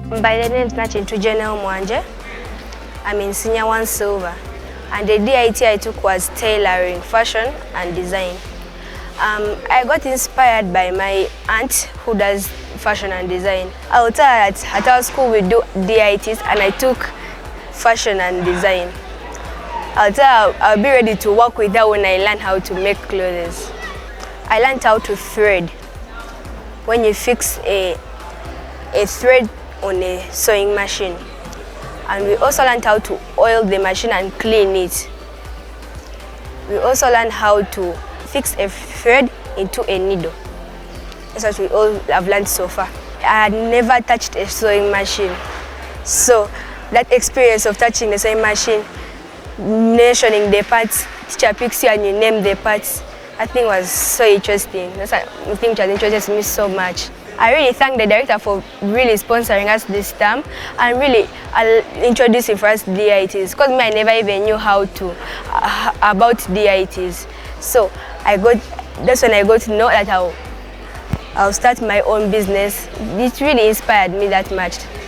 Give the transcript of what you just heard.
By the name to General Mwanje. I'm in Senior 1 Silver, and the DIT I took was Tailoring, Fashion and Design. I got inspired by my aunt who does fashion and design. I will tell her that at our school we do DITs and I took fashion and design. I'll tell her I'll be ready to work with her when I learn how to make clothes. I learned how to thread. When you fix a thread on a sewing machine. And we also learned how to oil the machine and clean it. We also learned how to fix a thread into a needle. That's what we all have learned so far. I had never touched a sewing machine. So that experience of touching the sewing machine, mentioning the parts, teacher picks you and you name the parts, I think was so interesting. That's a thing that interests me so much. I really thank the director for really sponsoring us this term and really introducing for us DITs, because I never even knew how to about DITs. So that's when I got to know that I'll start my own business. It really inspired me that much.